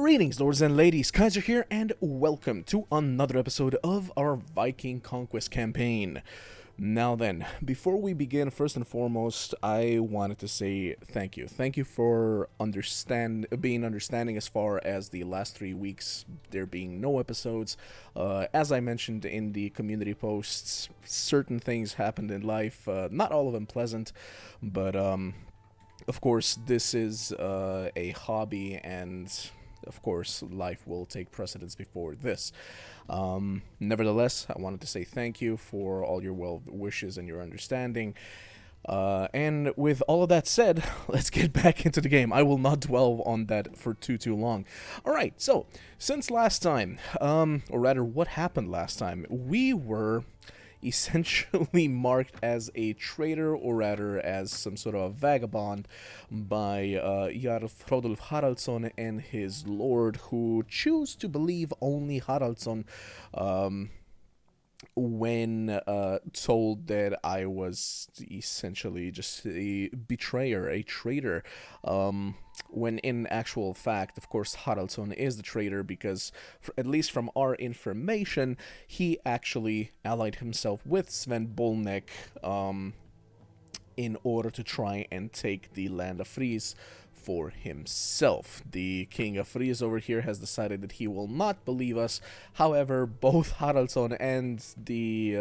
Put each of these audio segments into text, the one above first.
Greetings, lords and ladies, Kaiser here, and welcome to another episode of our Viking Conquest campaign. Now then, before we begin, first and foremost, I wanted to say thank you. Thank you for being understanding as far as the last 3 weeks, there being no episodes. As I mentioned in the community posts, certain things happened in life, not all of them pleasant, but of course, this is a hobby, and of course, life will take precedence before this. Nevertheless, I wanted to say thank you for all your well wishes and your understanding. And with all of that said, let's get back into the game. I will not dwell on that for too long. Alright, so, since last time, or rather, what happened last time, we were essentially marked as a traitor, or rather as some sort of a vagabond, by Jarl Frodulf Haraldsson and his lord, who choose to believe only Haraldsson when told that I was essentially just a betrayer, a traitor, when in actual fact, of course, Haraldsson is the traitor because, at least from our information, he actually allied himself with Sven Bolnek in order to try and take the land of Fries for himself. The king of Fries over here has decided that he will not believe us. However, both Haraldsson and the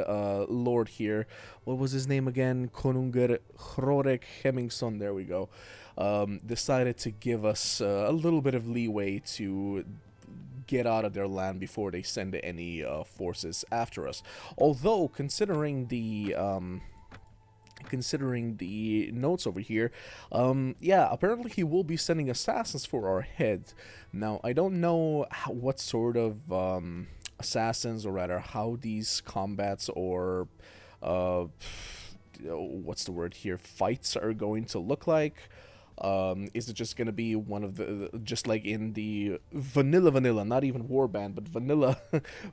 lord here, what was his name again? Konungur Hrorek Hemmingsson, there we go, decided to give us a little bit of leeway to get out of their land before they send any forces after us. Although, considering the notes over here, yeah, apparently he will be sending assassins for our head. Now, I don't know what sort of assassins, or rather how these combats or what's the word here, fights are going to look like. Is it just gonna be one of the, just like in the vanilla, not even Warband, but vanilla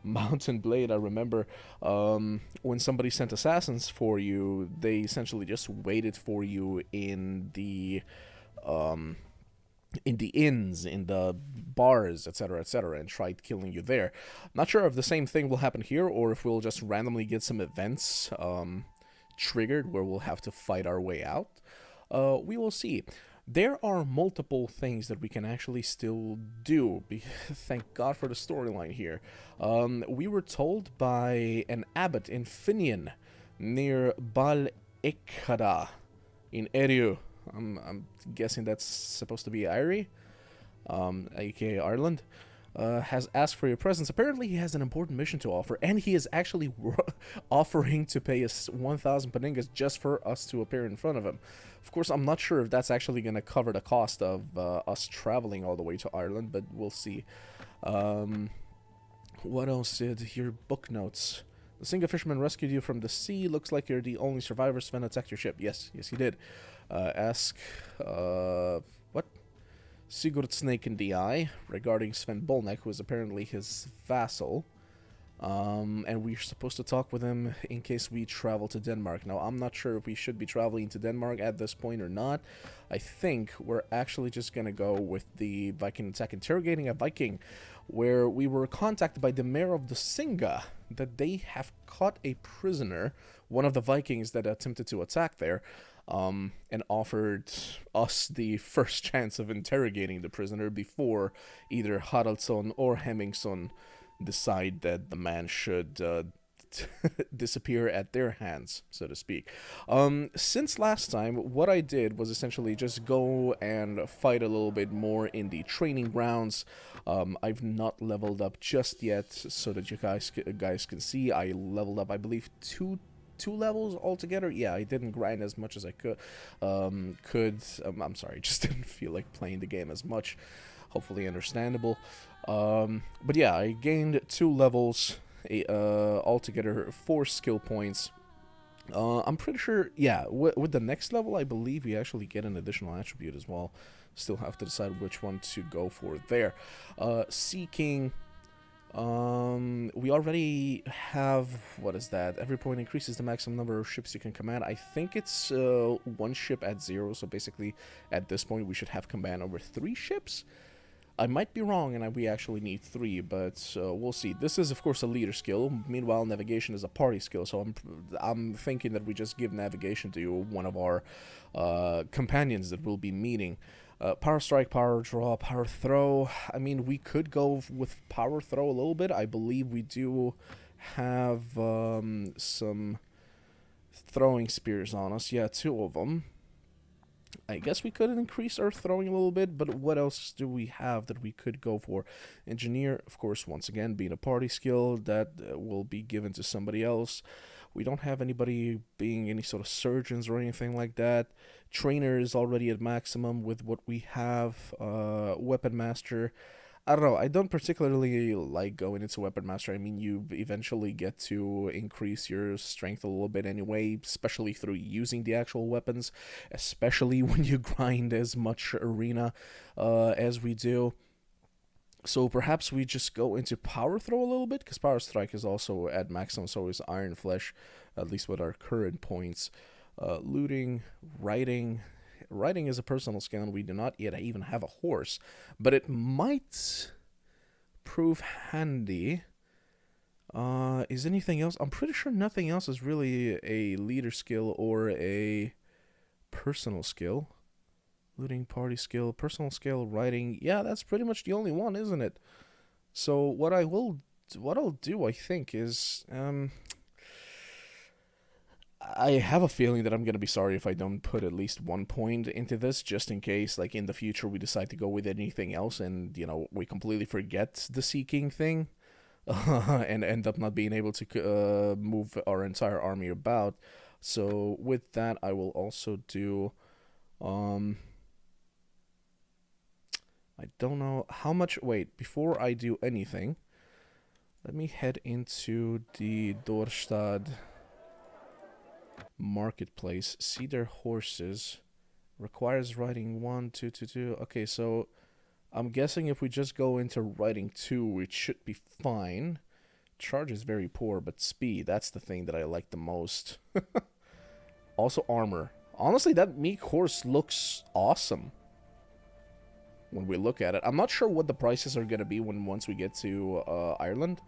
Mountain Blade? I remember when somebody sent assassins for you, they essentially just waited for you in the inns, in the bars, etc., and tried killing you there. Not sure if the same thing will happen here, or if we'll just randomly get some events triggered where we'll have to fight our way out. We will see. There are multiple things that we can actually still do. Thank God for the storyline here. We were told by an abbot in Finian, near Bal Ekada, in Eriu. I'm guessing that's supposed to be Irie, aka Ireland. Has asked for your presence. Apparently he has an important mission to offer, and he is actually offering to pay us 1,000 paningas just for us to appear in front of him. Of course, I'm not sure if that's actually going to cover the cost of us traveling all the way to Ireland, but we'll see. What else did your book notes? The Singa fisherman rescued you from the sea. Looks like you're the only survivor. Sven attacked your ship. Yes, he did. Ask, what? Sigurd Snake in the Eye, regarding Sven Bolnek, who is apparently his vassal. And we're supposed to talk with him in case we travel to Denmark. Now, I'm not sure if we should be traveling to Denmark at this point or not. I think we're actually just gonna go with the Viking attack, interrogating a Viking, where we were contacted by the mayor of the Singa that they have caught a prisoner, one of the Vikings that attempted to attack there, and offered us the first chance of interrogating the prisoner before either Haraldsson or Hemmingsson decide that the man should disappear at their hands, so to speak. Since last time, what I did was essentially just go and fight a little bit more in the training grounds. I've not leveled up just yet, so that you guys can see. I leveled up, I believe, two levels altogether. Yeah, I didn't grind as much as I could. I'm sorry, just didn't feel like playing the game as much. Hopefully understandable. But yeah, I gained 2 levels, altogether 4 skill points. I'm pretty sure, yeah, with the next level, I believe we actually get an additional attribute as well. Still have to decide which one to go for there. Sea King. We already have, what is that? Every point increases the maximum number of ships you can command. I think it's 1 ship at 0, so basically at this point we should have command over 3 ships. I might be wrong, and we actually need 3, but we'll see. This is, of course, a leader skill. Meanwhile, navigation is a party skill, so I'm thinking that we just give navigation to one of our companions that we'll be meeting. Power strike, power draw, power throw. I mean, we could go with power throw a little bit. I believe we do have some throwing spears on us. Yeah, 2 of them. I guess we could increase our throwing a little bit, but what else do we have that we could go for? Engineer, of course, once again, being a party skill, that will be given to somebody else. We don't have anybody being any sort of surgeons or anything like that. Trainer is already at maximum with what we have. Weapon Master, I don't know. I don't particularly like going into Weapon Master. I mean, you eventually get to increase your strength a little bit anyway, especially through using the actual weapons, especially when you grind as much arena as we do. So perhaps we just go into Power Throw a little bit, because Power Strike is also at maximum, so is Iron Flesh, at least with our current points. Looting, Riding. Riding is a personal skill, and we do not yet even have a horse, but it might prove handy. Is anything else? I'm pretty sure nothing else is really a leader skill or a personal skill. Looting, party skill, personal skill, riding. Yeah, that's pretty much the only one, isn't it? So what I'll do, I think, is I have a feeling that I'm gonna be sorry if I don't put at least 1 point into this, just in case, like, in the future we decide to go with anything else, and we completely forget the Seeking thing, and end up not being able to move our entire army about. So with that, I will also do I don't know how much. Wait, before I do anything, let me head into the Dorstad marketplace, see their horses. Requires riding 1, 2, 2, 2. Okay, so I'm guessing if we just go into riding 2, it should be fine. Charge is very poor, but speed, that's the thing that I like the most. Also armor. Honestly, that meek horse looks awesome when we look at it. I'm not sure what the prices are going to be once we get to Ireland.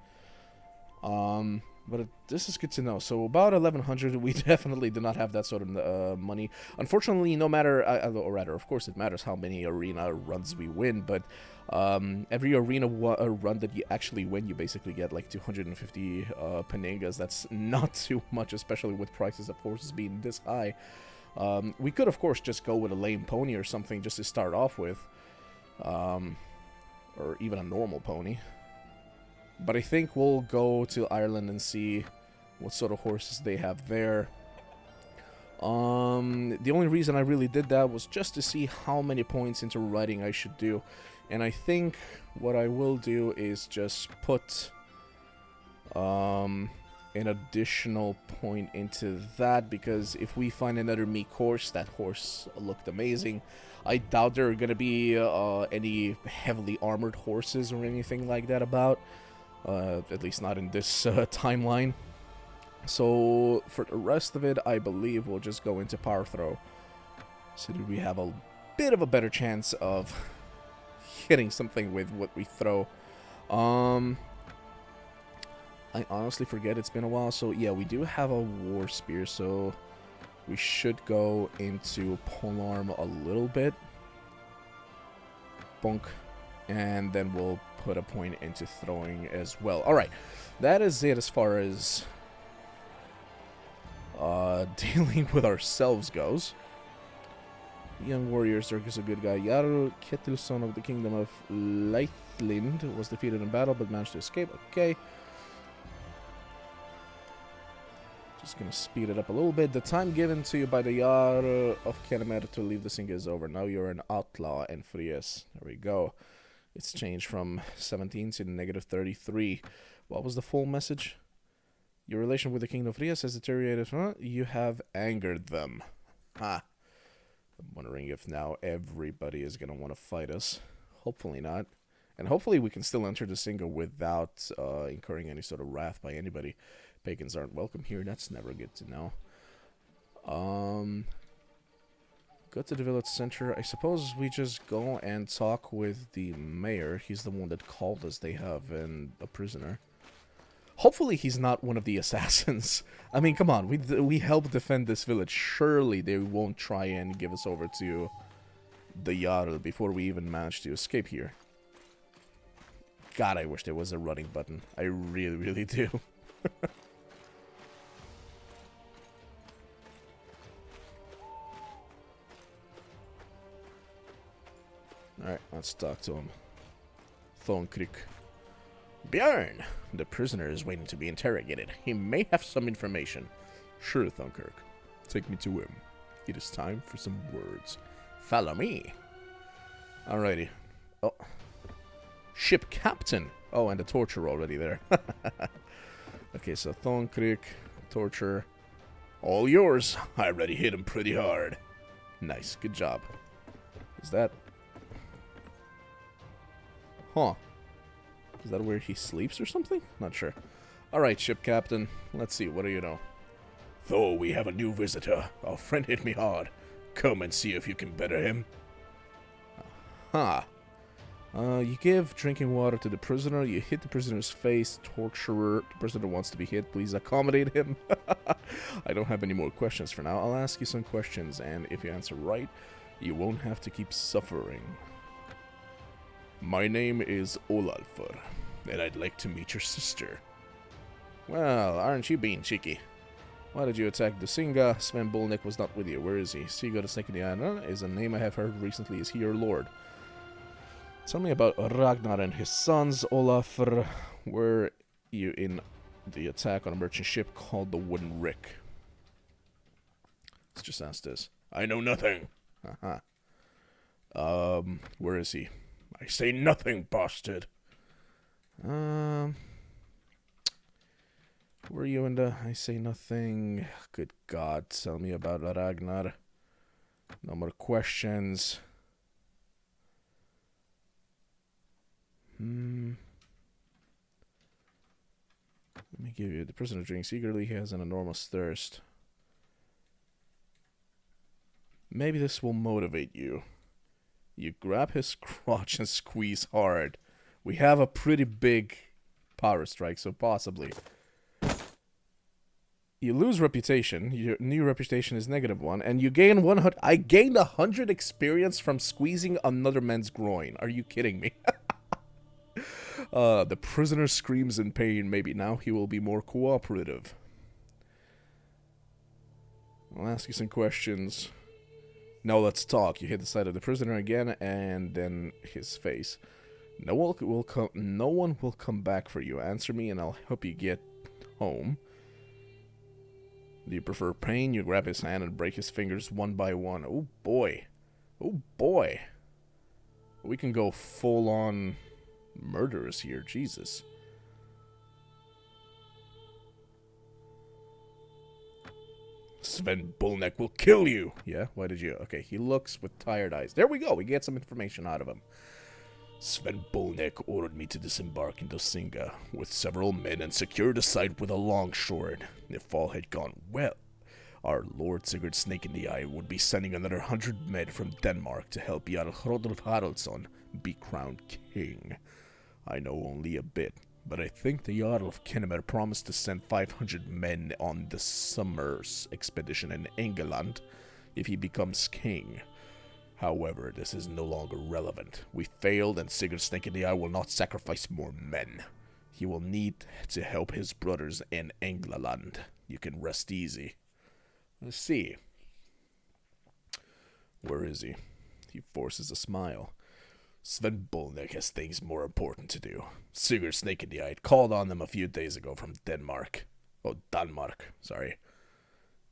But this is good to know. So about 1100, we definitely do not have that sort of money. Unfortunately, no matter, or rather, of course, it matters how many arena runs we win. But every arena run that you actually win, you basically get like 250 paningas. That's not too much, especially with prices of horses being this high. We could, of course, just go with a lame pony or something just to start off with. Or even a normal pony. But I think we'll go to Ireland and see what sort of horses they have there. The only reason I really did that was just to see how many points into riding I should do. And I think what I will do is just put an additional point into that, because if we find another meek horse, that horse looked amazing. I doubt there are going to be any heavily armored horses or anything like that about. At least not in this timeline. So for the rest of it, I believe we'll just go into power throw, so that we have a bit of a better chance of hitting something with what we throw. I honestly forget, it's been a while. So yeah, we do have a war spear, so we should go into polearm a little bit. Bonk. And then we'll put a point into throwing as well. Alright, that is it as far as dealing with ourselves goes. Young warrior, Zerg is a good guy. Jarl Ketilson of the Kingdom of Leithlind was defeated in battle but managed to escape. Okay. Just gonna speed it up a little bit. The time given to you by the Jarl of Kennemer to leave the Singa is over. Now you're an outlaw in Fries. There we go. It's changed from 17 to -33. What was the full message? Your relation with the King of Rias has deteriorated. Huh? You have angered them. Ha. I'm wondering if now everybody is going to want to fight us. Hopefully not. And hopefully we can still enter the Singa without incurring any sort of wrath by anybody. Pagans aren't welcome here. That's never good to know. Go to the village center. I suppose we just go and talk with the mayor. He's the one that called us. They have a prisoner. Hopefully he's not one of the assassins. I mean, come on. We help defend this village. Surely they won't try and give us over to the Jarl before we even manage to escape here. God, I wish there was a running button. I really, really do. Alright, let's talk to him. Thornkrik. Björn! The prisoner is waiting to be interrogated. He may have some information. Sure, Thornkrik. Take me to him. It is time for some words. Follow me. Alrighty. Oh. Ship captain! Oh, and the torture already there. Okay, so Thornkrik, torture. All yours. I already hit him pretty hard. Nice, good job. Is that... Huh. Is that where he sleeps or something? Not sure. Alright, ship captain. Let's see, what do you know? Though we have a new visitor. Our friend hit me hard. Come and see if you can better him. Huh. You give drinking water to the prisoner. You hit the prisoner's face. Torturer. The prisoner wants to be hit. Please accommodate him. I don't have any more questions for now. I'll ask you some questions, and if you answer right, you won't have to keep suffering. My name is Olafur, and I'd like to meet your sister. Well, aren't you being cheeky? Why did you attack the Singa? Sven Bolnik was not with you. Where is he? Sigurd the Snake in the Island is a name I have heard recently. Is he your lord? Tell me about Ragnar and his sons, Olafur. Were you in the attack on a merchant ship called the Wooden Rick? Let's just ask this. I know nothing. Where is he? I say nothing, bastard. Were you in the... I say nothing. Good God, tell me about Ragnar. No more questions. Let me give you... The prisoner drinks eagerly. He has an enormous thirst. Maybe this will motivate you. You grab his crotch and squeeze hard. We have a pretty big power strike, so possibly. You lose reputation. Your new reputation is -1, and you gain 100. I gained 100 experience from squeezing another man's groin. Are you kidding me? The prisoner screams in pain. Maybe now he will be more cooperative. I'll ask you some questions. Now let's talk. You hit the side of the prisoner again, and then his face. No one will come back for you. Answer me, and I'll help you get home. Do you prefer pain? You grab his hand and break his fingers one by one. Oh boy. Oh boy. We can go full-on murderers here. Jesus. Sven Bolnek will kill you. Yeah, why did you? Okay, he looks with tired eyes. There we go. We get some information out of him. Sven Bolnek ordered me to disembark into Singa with several men and secure the site with a long sword. If all had gone well, our Lord Sigurd Snake in the Eye would be sending another 100 men from Denmark to help Jarl Hrodulf Haraldsson be crowned king. I know only a bit, but I think the Jarl of Kennemer promised to send 500 men on the summer's expedition in England if he becomes king. However, this is no longer relevant. We failed, and Sigurd Snake in the Eye will not sacrifice more men. He will need to help his brothers in England. You can rest easy. Let's see. Where is he? He forces a smile. Sven Bolnek has things more important to do. Sigurd Snake in the Eye called on them a few days ago from Denmark. Oh, Denmark, sorry.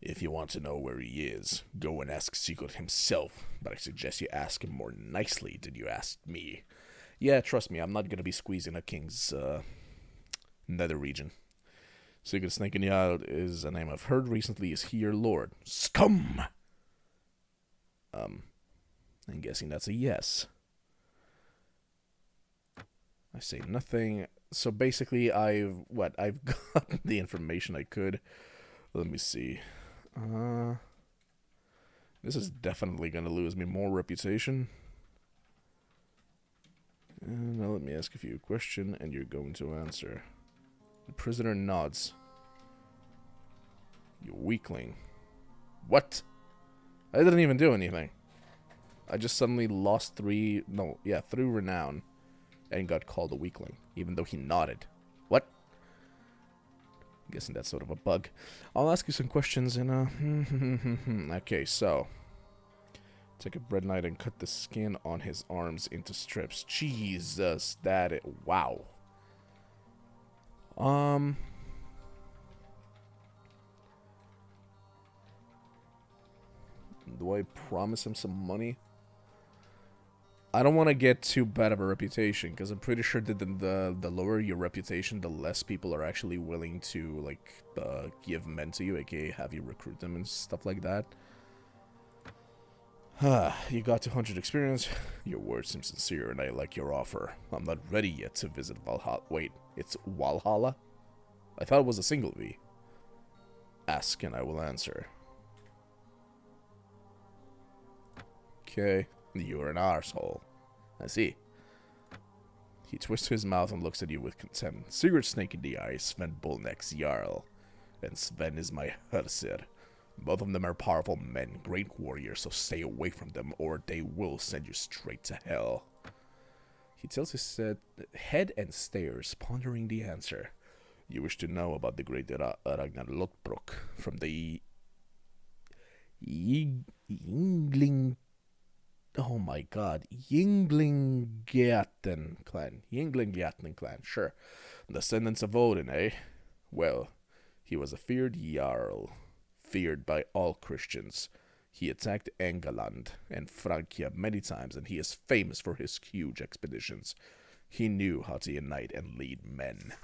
If you want to know where he is, go and ask Sigurd himself, but I suggest you ask him more nicely than you asked me. Yeah, trust me, I'm not going to be squeezing a king's nether region. Sigurd Snake in the Eye is a name I've heard recently. Is he your lord? Scum! I'm guessing that's a yes. I say nothing. So basically, I've gotten the information I could. Let me see. This is definitely gonna lose me more reputation. And now let me ask you a question, and you're going to answer. The prisoner nods. You weakling. What? I didn't even do anything. I just suddenly lost three renown, and got called a weakling, even though he nodded. What? I'm guessing that's sort of a bug. I'll ask you some questions in a... Okay, so... Take a bread knife and cut the skin on his arms into strips. Jesus, wow. Do I promise him some money? I don't want to get too bad of a reputation, because I'm pretty sure that the lower your reputation, the less people are actually willing to, like, give men to you, aka have you recruit them and stuff like that. You got 200 experience. Your words seem sincere, and I like your offer. I'm not ready yet to visit Valhalla. Wait, it's Walhalla? I thought it was a single V. Ask and I will answer. Okay, you're an arsehole. I see. He twists his mouth and looks at you with contempt. Sigurd Snake in the Eye, Sven Bolneck's Jarl. And Sven is my Hersir. Both of them are powerful men, great warriors, so stay away from them or they will send you straight to hell. He tilts his head and stares, pondering the answer. You wish to know about the great Ragnar Lothbrok from the Yngling... Oh my god, Ynglingaten clan. Ynglingaten clan, sure. Descendants of Odin, eh? Well, he was a feared Jarl. Feared by all Christians. He attacked Engaland and Francia many times, and he is famous for his huge expeditions. He knew how to unite and lead men.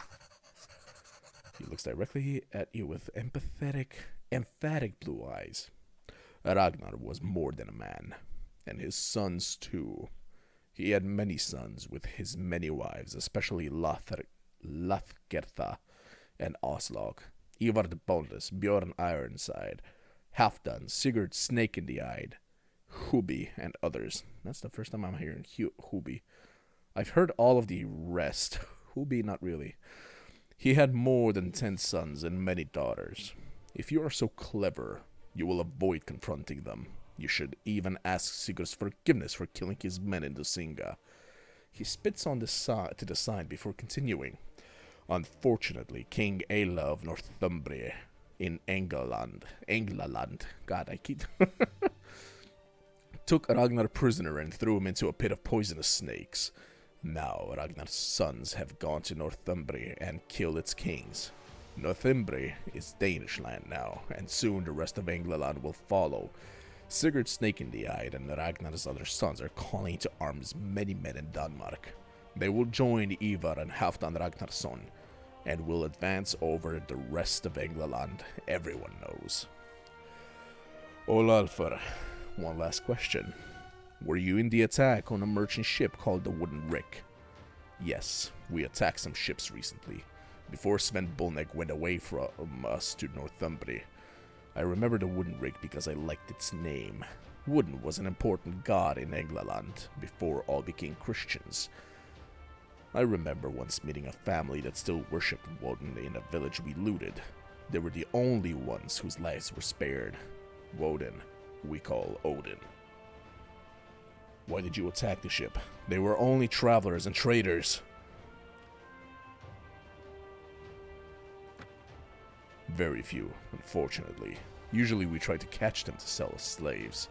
He looks directly at you with emphatic blue eyes. Ragnar was more than a man, and his sons too. He had many sons with his many wives, especially Lathgertha and Aslog. Ivar the Boneless, Bjorn Ironside, Halfdan, Sigurd Snake in the Eye, Hubi, and others. That's the first time I'm hearing Hubi. I've heard all of the rest. Hubi, not really. He had more than 10 sons and many daughters. If you are so clever, you will avoid confronting them. You should even ask Sigurd's forgiveness for killing his men in the Singa. He spits on to the side before continuing. Unfortunately, King Aela of Northumbria in England, God, I keep... took Ragnar prisoner and threw him into a pit of poisonous snakes. Now, Ragnar's sons have gone to Northumbria and killed its kings. Northumbria is Danish land now, and soon the rest of England will follow. Sigurd Snake in the Eye and Ragnar's other sons are calling to arms many men in Denmark. They will join Ivar and Halfdan Ragnarsson, and will advance over the rest of England, everyone knows. Olafur, one last question. Were you in the attack on a merchant ship called the Wooden Rick? Yes, we attacked some ships recently, before Sven Bolneck went away from us to Northumbria. I remember the Wooden Rick because I liked its name. Wooden was an important god in England, before all became Christians. I remember once meeting a family that still worshipped Woden in a village we looted. They were the only ones whose lives were spared. Woden, we call Odin. Why did you attack the ship? They were only travelers and traders. Very few, unfortunately. Usually we try to catch them to sell as slaves.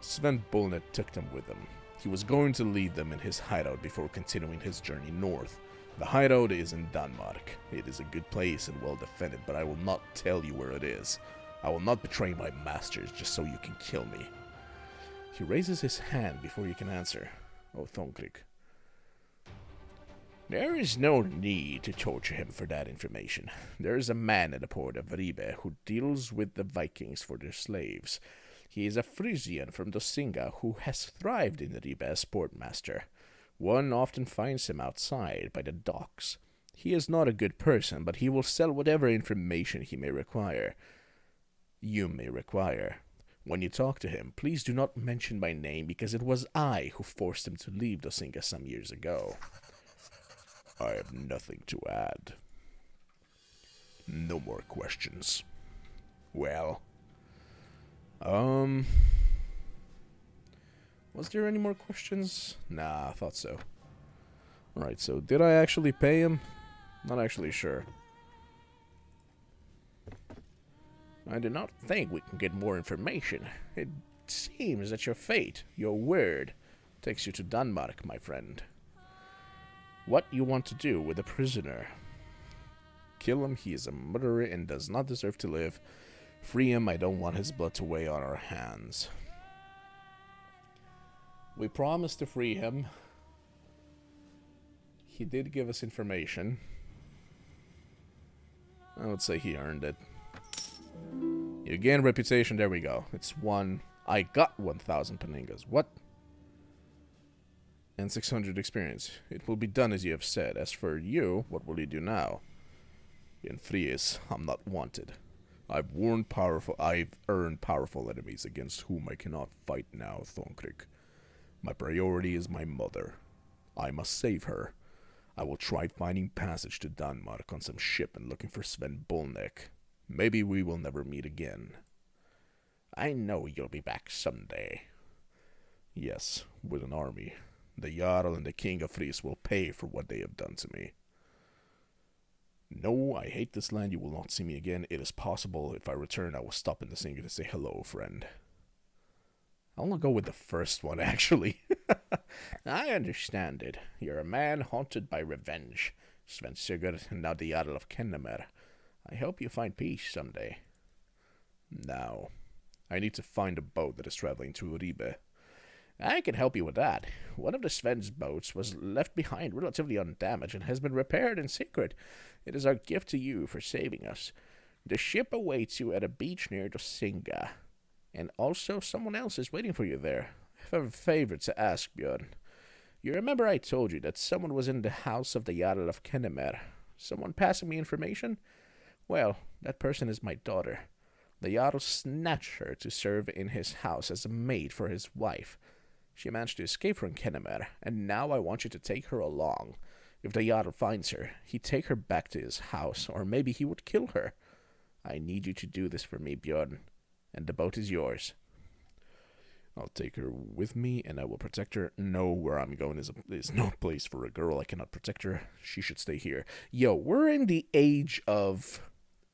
Sven Bolnet took them with him. He was going to leave them in his hideout before continuing his journey north. The hideout is in Denmark. It is a good place and well defended, but I will not tell you where it is. I will not betray my masters just so you can kill me. He raises his hand before you can answer. Oh, Thonkrik. There is no need to torture him for that information. There is a man at the port of Ribe who deals with the Vikings for their slaves. He is a Frisian from Dosinga who has thrived in Ribe as portmaster. One often finds him outside by the docks. He is not a good person, but he will sell whatever information he may require. you may require. When you talk to him, please do not mention my name because it was I who forced him to leave Dosinga some years ago. I have nothing to add. No more questions. Well, was there any more questions? Nah, I thought so. Alright, so did I actually pay him? Not actually sure. I do not think we can get more information. It seems that your fate, your word, takes you to Denmark, my friend. What you want to do with a prisoner? Kill him, he is a murderer and does not deserve to live. Free him, I don't want his blood to weigh on our hands. We promised to free him. He did give us information. I would say he earned it. You gain reputation, there we go. It's 1. I got 1,000 paningas. What? And 600 experience. It will be done as you have said. As for you, what will you do now? In Fries, I'm not wanted. I've earned powerful enemies against whom I cannot fight now, Thonkrik. My priority is my mother. I must save her. I will try finding passage to Denmark on some ship and looking for Sven Bolnek. Maybe we will never meet again. I know you'll be back someday. Yes, with an army. The Jarl and the King of Fries will pay for what they have done to me. No, I hate this land. You will not see me again. It is possible if I return, I will stop in the singer to say hello, friend. I'll go with the first one, actually. I understand it. You're a man haunted by revenge. Sven Sigurd, and now the Jarl of Kennemer. I hope you find peace someday. Now, I need to find a boat that is traveling to Ribe. I can help you with that. One of the Sven's boats was left behind relatively undamaged and has been repaired in secret. It is our gift to you for saving us. The ship awaits you at a beach near Dosinga. And also someone else is waiting for you there. I have a favor to ask, Björn. You remember I told you that someone was in the house of the Jarl of Kennemer? Someone passing me information? Well, that person is my daughter. The Jarl snatched her to serve in his house as a maid for his wife. She managed to escape from Kennemer, and now I want you to take her along. If the Jarl finds her, he'd take her back to his house, or maybe he would kill her. I need you to do this for me, Björn, and the boat is yours. I'll take her with me, and I will protect her. No, where I'm going is no place for a girl. I cannot protect her. She should stay here. Yo, we're in the age of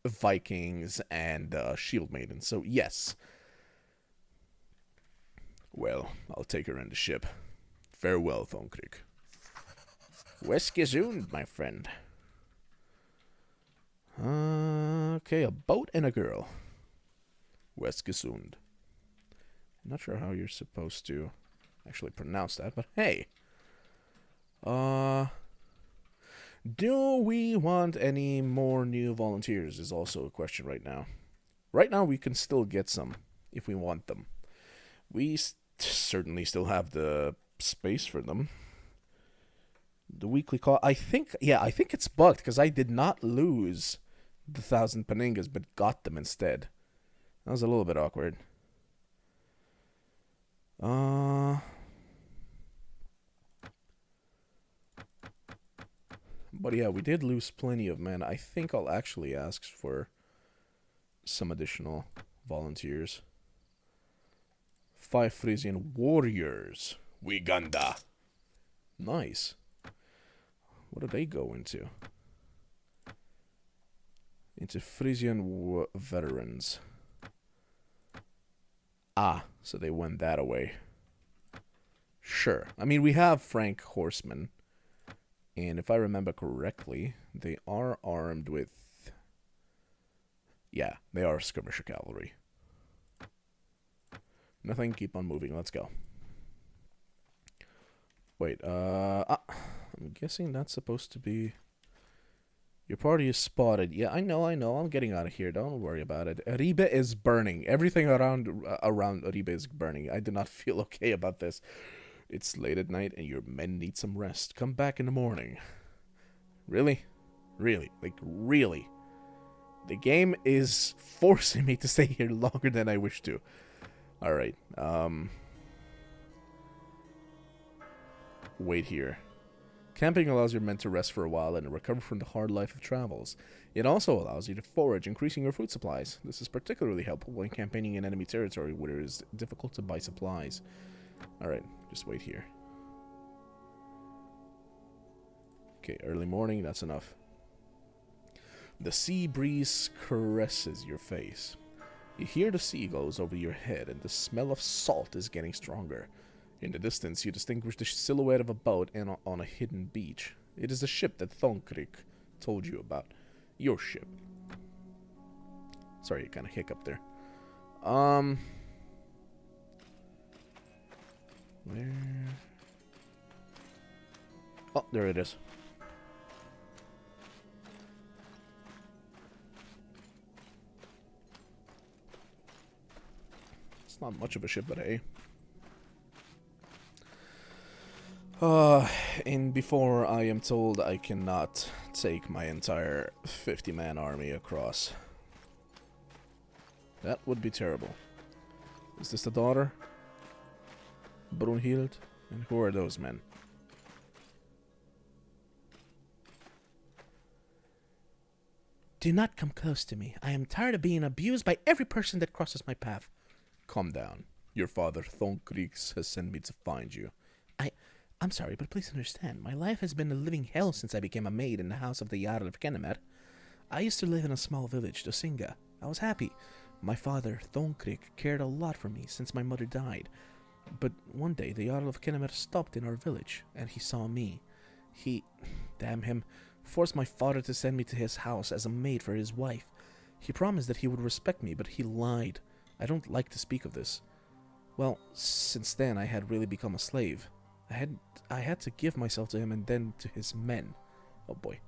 Vikings and shield maidens, so yes. Well, I'll take her in the ship. Farewell, Thonkrik. Weskesund, my friend. Okay, a boat and a girl. Weskesund. I'm not sure how you're supposed to actually pronounce that, but hey. Do we want any more new volunteers is also a question right now. Right now we can still get some if we want them. We certainly still have the space for them. The weekly call, I think it's bugged because I did not lose the 1,000 paningas but got them instead. That was a little bit awkward. But yeah, we did lose plenty of men. I think I'll actually ask for some additional volunteers. 5 Frisian warriors. Wiganda. Nice. What do they go into? Into Frisian veterans. Ah, so they went that away. Sure. I mean, we have Frank horsemen. And if I remember correctly, they are armed with... Yeah, they are skirmisher cavalry. Nothing, keep on moving, let's go. Wait, I'm guessing that's supposed to be... Your party is spotted. Yeah, I know, I'm getting out of here, don't worry about it. Ribe is burning. Everything around Ribe is burning. I do not feel okay about this. It's late at night and your men need some rest. Come back in the morning. Really? Really? Like, really? The game is forcing me to stay here longer than I wish to. Alright, wait here. Camping allows your men to rest for a while and recover from the hard life of travels. It also allows you to forage, increasing your food supplies. This is particularly helpful when campaigning in enemy territory where it is difficult to buy supplies. Alright, just wait here. Okay, early morning, that's enough. The sea breeze caresses your face. You hear the seagulls over your head, and the smell of salt is getting stronger. In the distance, you distinguish the silhouette of a boat on a hidden beach. It is the ship that Thonkrik told you about. Your ship. Sorry, you kind of hiccuped there. Where? Oh, there it is. It's not much of a ship, but hey. And before I am told I cannot take my entire 50-man army across. That would be terrible. Is this the daughter? Brunhild? And who are those men? Do not come close to me. I am tired of being abused by every person that crosses my path. Calm down. Your father, Thonkriks, has sent me to find you. I'm sorry, but please understand. My life has been a living hell since I became a maid in the house of the Jarl of Kennemer. I used to live in a small village, Dosinga. I was happy. My father, Thonkrik, cared a lot for me since my mother died. But one day, the Jarl of Kennemer stopped in our village, and he saw me. He, damn him, forced my father to send me to his house as a maid for his wife. He promised that he would respect me, but he lied. I don't like to speak of this. Well, since then, I had really become a slave. I had to give myself to him and then to his men. Oh boy.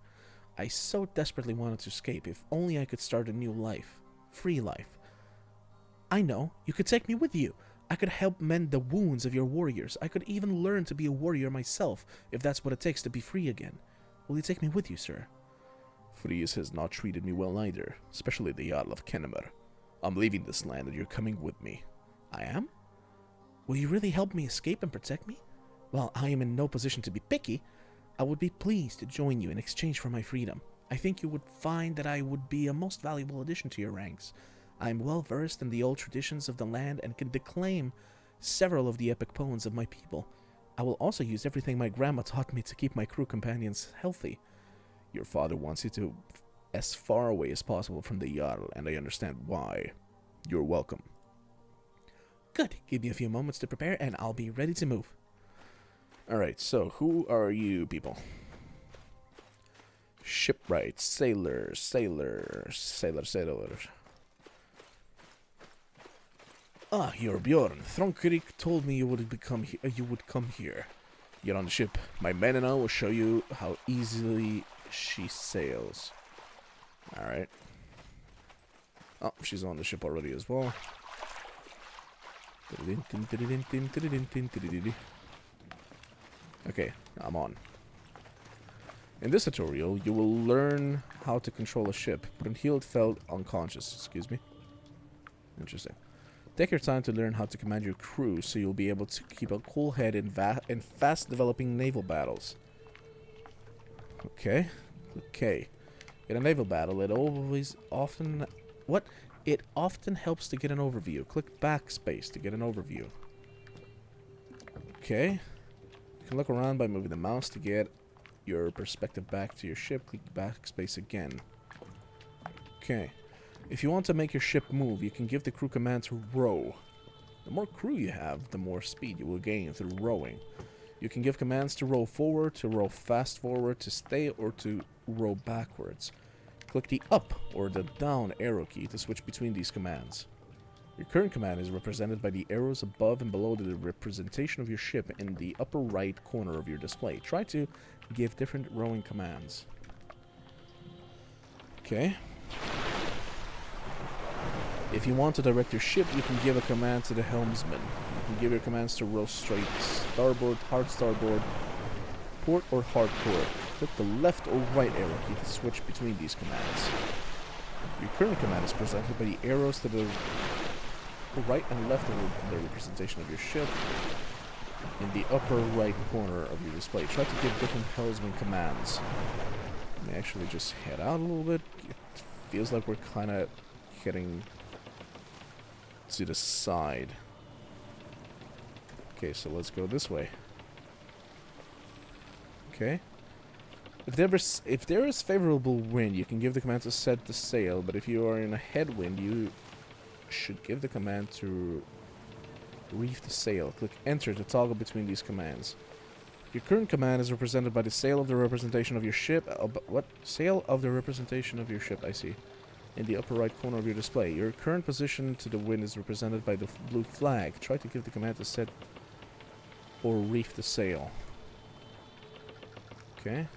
I so desperately wanted to escape. If only I could start a new life. Free life. I know. You could take me with you. I could help mend the wounds of your warriors. I could even learn to be a warrior myself, if that's what it takes to be free again. Will you take me with you, sir? Frias has not treated me well either, especially the Jarl of Kennemer. I'm leaving this land and you're coming with me. I am? Will you really help me escape and protect me? While I am in no position to be picky, I would be pleased to join you in exchange for my freedom. I think you would find that I would be a most valuable addition to your ranks. I am well versed in the old traditions of the land and can declaim several of the epic poems of my people. I will also use everything my grandma taught me to keep my crew companions healthy. Your father wants you to as far away as possible from the Jarl, and I understand why. You're welcome. Good. Give me a few moments to prepare, and I'll be ready to move. Alright, so who are you people? Shipwright, sailor. Ah, you're Bjorn. Thonkrik told me you would come here. Get on the ship. My men and I will show you how easily she sails. Alright. Oh, she's on the ship already as well. Okay, I'm on. In this tutorial, you will learn how to control a ship. Brunhild fell unconscious. Excuse me. Interesting. Take your time to learn how to command your crew so you'll be able to keep a cool head in fast-developing naval battles. Okay. In a naval battle, it often helps to get an overview. Click backspace to get an overview. Okay. You can look around by moving the mouse to get your perspective back to your ship. Click backspace again. Okay. If you want to make your ship move, you can give the crew command to row. The more crew you have, the more speed you will gain through rowing. You can give commands to row forward, to row fast forward, to stay, or to row backwards. Click the up or the down arrow key to switch between these commands. Your current command is represented by the arrows above and below the representation of your ship in the upper right corner of your display. Try to give different rowing commands. Okay. If you want to direct your ship, you can give a command to the helmsman. You can give your commands to row straight, starboard, hard starboard, port, or hard port. Click the left or right arrow key to switch between these commands. Your current command is presented by the arrows to the right and left of the representation of your ship in the upper right corner of your display. Try to give different helmsman commands. Let me actually just head out a little bit. It feels like we're kind of heading to the side. Okay, so let's go this way. Okay. If there is favorable wind, you can give the command to set the sail, but if you are in a headwind, you should give the command to reef the sail. Click enter to toggle between these commands. Your current command is represented by the sail of the representation of your ship. What? Sail of the representation of your ship, I see. In the upper right corner of your display. Your current position to the wind is represented by the blue flag. Try to give the command to set or reef the sail. Okay.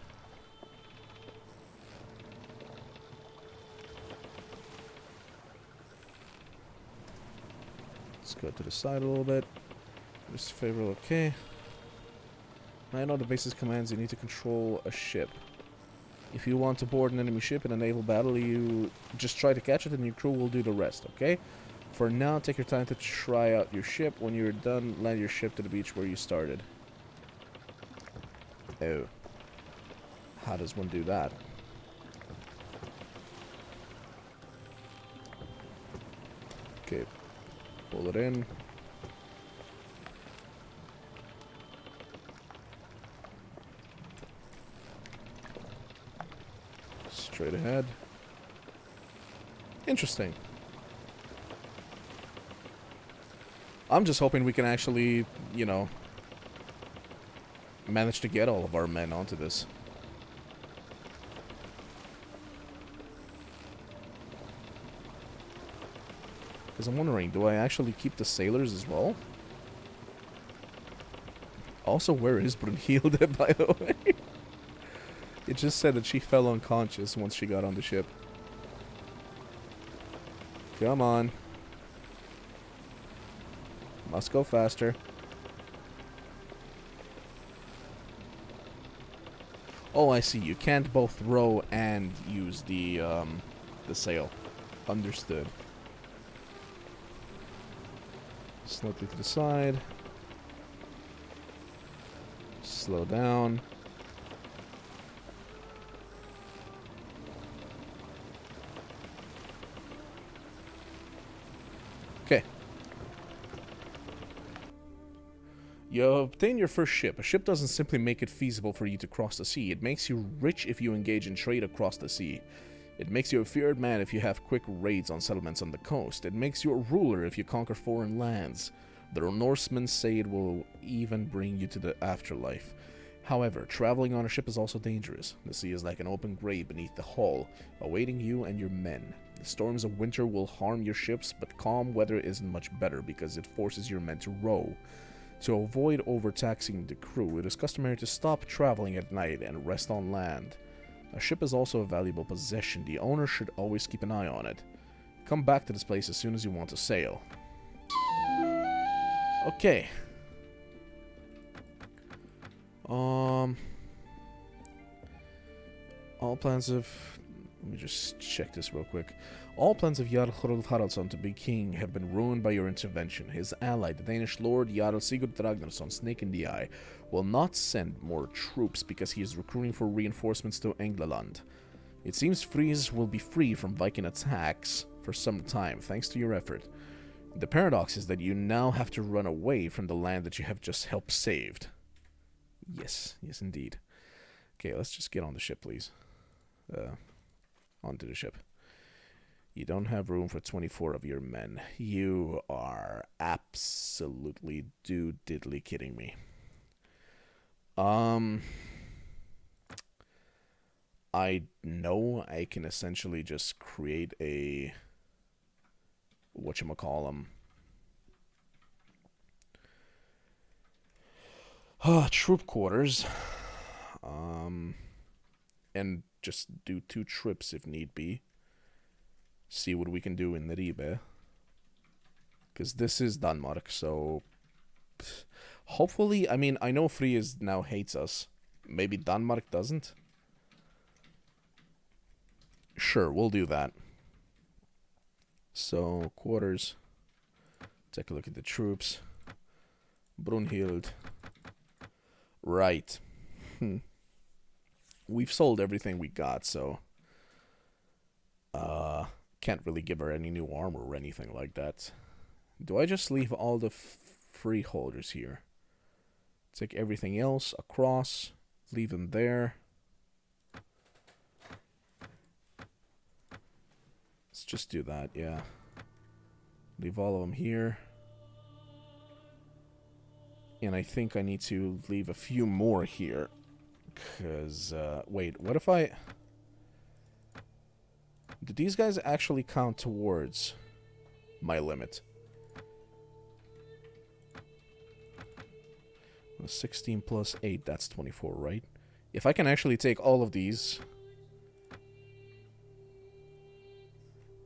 Let's go to the side a little bit. Just favorable, okay. I know the basic commands. You need to control a ship. If you want to board an enemy ship in a naval battle, you just try to catch it and your crew will do the rest, okay? For now, take your time to try out your ship. When you're done, land your ship to the beach where you started. Oh. How does one do that? Okay. Pull it in. Straight ahead. Interesting. I'm just hoping we can actually, you know, manage to get all of our men onto this. Because I'm wondering, do I actually keep the sailors as well? Also, where is Brunhilde, by the way? It just said that she fell unconscious once she got on the ship. Come on. Must go faster. Oh, I see. You can't both row and use the sail. Understood. Slightly to the side. Slow down. Okay. You obtain your first ship. A ship doesn't simply make it feasible for you to cross the sea. It makes you rich if you engage in trade across the sea. It makes you a feared man if you have quick raids on settlements on the coast. It makes you a ruler if you conquer foreign lands. The Norsemen say it will even bring you to the afterlife. However, traveling on a ship is also dangerous. The sea is like an open grave beneath the hull, awaiting you and your men. The storms of winter will harm your ships, but calm weather isn't much better because it forces your men to row. To avoid overtaxing the crew, it is customary to stop traveling at night and rest on land. A ship is also a valuable possession. The owner should always keep an eye on it. Come back to this place as soon as you want to sail. Okay. All plans of... Let me just check this real quick. All plans of Jarl Haraldsson to be king have been ruined by your intervention. His ally, the Danish lord Jarl Sigurd Ragnarsson, Snake in the Eye, will not send more troops because he is recruiting for reinforcements to England. It seems Frise will be free from Viking attacks for some time, thanks to your effort. The paradox is that you now have to run away from the land that you have just helped saved. Yes, yes indeed. Okay, let's just get on the ship, please. Onto the ship. You don't have room for 24 of your men. You are absolutely diddly kidding me. I know I can essentially just create a whatchamacallem. Troop quarters. And just do 2 trips if need be. See what we can do in the Ribe. Because this is Denmark, so... Hopefully, I mean, I know Fries now hates us. Maybe Denmark doesn't? Sure, we'll do that. So, quarters. Take a look at the troops. Brunhild. Right. We've sold everything we got, so... can't really give her any new armor or anything like that. Do I just leave all the freeholders here? Take everything else across. Leave them there. Let's just do that, yeah. Leave all of them here. And I think I need to leave a few more here. Because, wait, what if I... Do these guys actually count towards my limit? 16 plus 8, that's 24, right? If I can actually take all of these...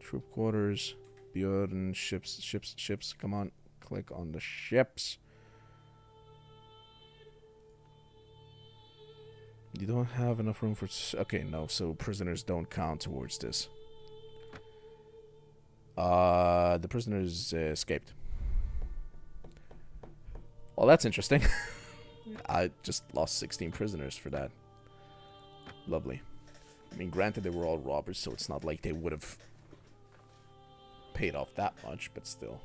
Troop quarters, Bjorn, ships, come on, click on the ships. You don't have enough room for... Okay, no, so prisoners don't count towards this. The prisoners escaped. Well, that's interesting. I just lost 16 prisoners for that. Lovely. I mean, granted, they were all robbers, so it's not like they would have paid off that much, but still.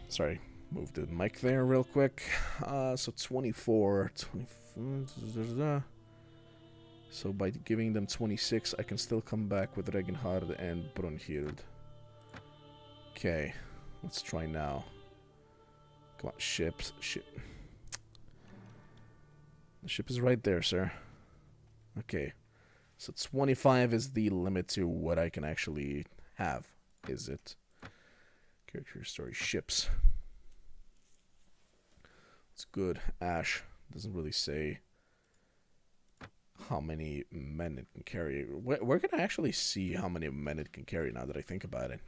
Sorry, move the mic there real quick. So 24. So by giving them 26, I can still come back with Reginhard and Brunhild. Okay, let's try now. Come on, ships. The ship is right there, sir. Okay. So 25 is the limit to what I can actually have, is it? Character story, ships. It's good. Ash doesn't really say how many men it can carry. We're gonna actually see how many men it can carry now that I think about it.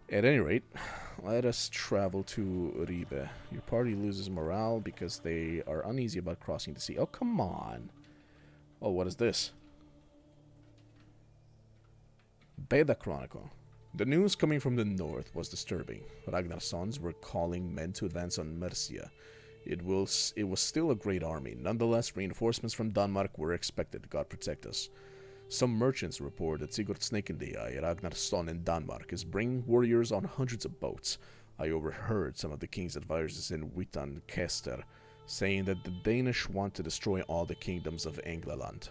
At any rate, let us travel to Ribe. Your party loses morale because they are uneasy about crossing the sea. Oh, come on. Oh, what is this? Beda Chronicle. The news coming from the north was disturbing. Ragnar's sons were calling men to advance on Mercia. It was still a great army. Nonetheless, reinforcements from Denmark were expected. God protect us. Some merchants report that Sigurd Snakendey, Ragnar's son in Denmark, is bringing warriors on hundreds of boats. I overheard some of the king's advisors in Witan Kester saying that the Danish want to destroy all the kingdoms of England.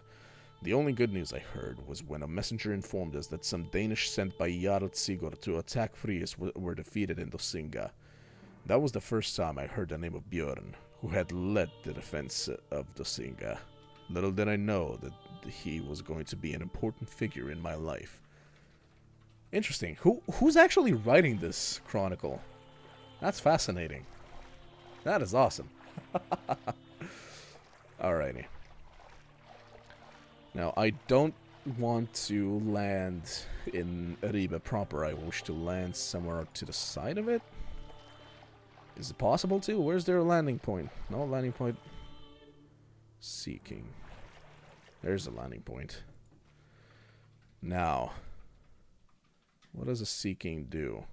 The only good news I heard was when a messenger informed us that some Danish sent by Jarl Sigurd to attack Fries were defeated in Dosinga. That was the first time I heard the name of Bjorn, who had led the defense of Dosinga. Little did I know that he was going to be an important figure in my life. Interesting. Who's actually writing this chronicle? That's fascinating. That is awesome. Alrighty. Now, I don't want to land in Ribe proper. I wish to land somewhere to the side of it. Is it possible to? Where's their landing point? No landing point. Seeking. There's a landing point. Now, what does a Seeking do?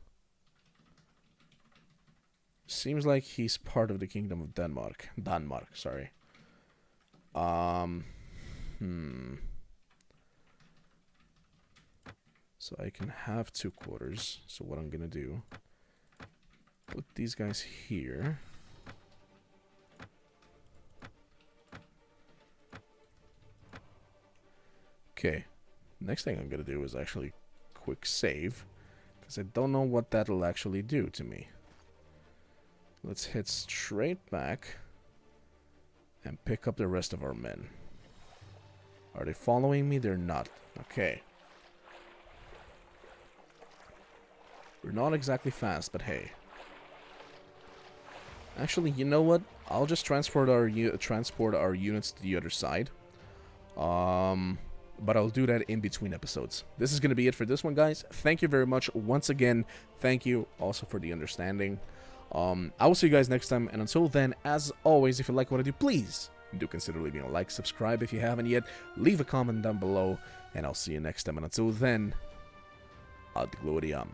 Seems like he's part of the Kingdom of Denmark. Sorry. So I can have 2 quarters. So what I'm gonna do, put these guys here. Okay. Next thing I'm gonna do is actually quick save, because I don't know what that'll actually do to me. Let's head straight back and pick up the rest of our men. Are they following me? They're not. Okay. We're not exactly fast, but hey. Actually, you know what? I'll just transport our units to the other side. But I'll do that in between episodes. This is going to be it for this one, guys. Thank you very much. Once again, thank you also for the understanding. I will see you guys next time. And until then, as always, if you like what I do, please do consider leaving a like, subscribe if you haven't yet. Leave a comment down below. And I'll see you next time. And until then, ad gloriam.